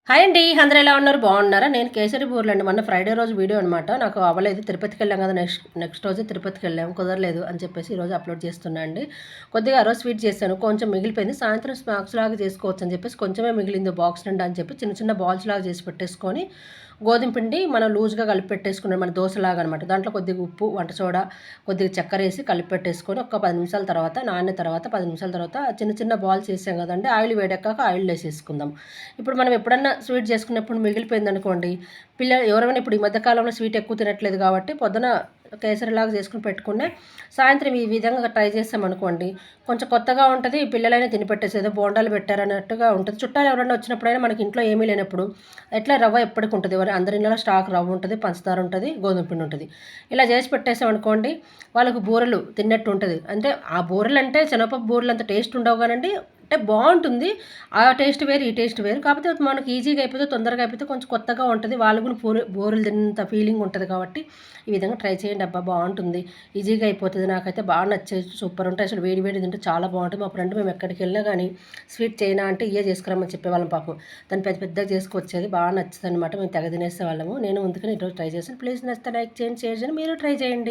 Hi అండి. అందరూ ఎలా ఉన్నారు? బాగున్నారా? నేను కేసరి బూరెలండి. మొన్న ఫ్రైడే రోజు వీడియో అనమాట. నాకు అవ్వలేదు. తిరుపతికెళ్ళాం కదా! నెక్స్ట్ రోజే తిరుపతికెళ్ళాము. కుదరలేదు అని చెప్పేసి ఈరోజు అప్లోడ్ చేస్తున్నా అండి. కొద్దిగా ఆ రోజు స్వీట్ చేశాను. కొంచెం మిగిలిపోయింది. సాయంత్రం స్నాక్స్ లాగా చేసుకోవచ్చు అని చెప్పేసి కొంచెమే మిగిలింది బాక్స్ నిండా అని చెప్పి చిన్న చిన్న బాల్స్ లాగా చేసి పెట్టేసుకొని గోధుమ పిండి మనం లూజ్‌గా కలిపి పెట్టేసుకున్నాం. మన దోసలాగా అనమాట. దాంట్లో కొద్దిగా ఉప్పు, వంట సోడా, కొద్దిగా చక్కెరేసి కలిపి పెట్టేసుకొని ఒక 10 నిమిషాల తర్వాత నానిన తర్వాత 10 నిమిషాల తర్వాత చిన్న చిన్న బాల్స్ చేసాం కదండీ! ఆయిల్ వేడెక్కాక ఆయిల్‌లో ఏసేసుకుందాం. ఇప్పుడు మనం ఎప్పుడన్నా స్వీట్ చేసుకున్నప్పుడు మిగిలిపోయిందనుకోండి, పిల్లలు ఎవరైనా ఇప్పుడు ఈ మధ్య కాలంలో స్వీట్ ఎక్కువ తినట్లేదు కాబట్టి పొద్దున కేసరిలాగా చేసుకొని పెట్టుకునే సాయంత్రం ఈ విధంగా ట్రై చేసామనుకోండి, కొంచెం కొత్తగా ఉంటది. పిల్లలైనా తిని పెట్టేసి ఏదో బోండాలు పెట్టారన్నట్టుగా ఉంటది. చుట్టాలు ఎవరైనా వచ్చినప్పుడైనా మనకి ఇంట్లో ఏమీ లేనప్పుడు ఎట్లా రవ్వ ఎప్పటికుంటది. అందరి ఇళ్ళలో స్టాక్ రవ్వ ఉంటది, పంచదార ఉంటది, గోధుమ పిండి ఉంటది. ఇలా చేసి పెట్టేసామనుకోండి, వాళ్ళకు బూరెలు తిన్నట్టు ఉంటది. అంటే ఆ బూరెలంటే శనగపప్పు బూరెలంత టేస్ట్ ఉండవు గానండి. అంటే బావుంటుంది. ఆ టేస్ట్ వేరు, ఈ టేస్ట్ వేరు. కాకపోతే మనకి ఈజీగా అయిపోతే, తొందరగా అయిపోతే కొంచెం కొత్తగా ఉంటది. వాళ్ళు కూడా బూరెలు తిన్నంత ఫీలింగ్ ఉంటది కాబట్టి, ఈ విధంగా ట్రై చేయండి. అబ్బా! బావుంటుంది. ఈజీగా అయిపోతది. నాకైతే బాగా నచ్చాయి. సూపర్ ఉంటాయి. అసలు వేడి వేడి తింటే చాలా బావుంటది. మా ఫ్రెండ్ మేము ఎక్కడికెళ్ళినా గానీ, స్వీట్ చేయనా అంటే ఇయ్యే చేసుకురమ్మని చెప్పేవాళ్ళం పాపం. తను పెద్ద పెద్దగా చేసుకొచ్చేది. బాగా నచ్చేదనమాట. మేము తెగ తినేసేవాళ్ళము. నేను అందుకని ఈరోజు ట్రై చేశాను. ప్లీజ్ నచ్చితే లైక్ చేయండి, షేర్ చేయండి. మీరు ట్రై చేయండి.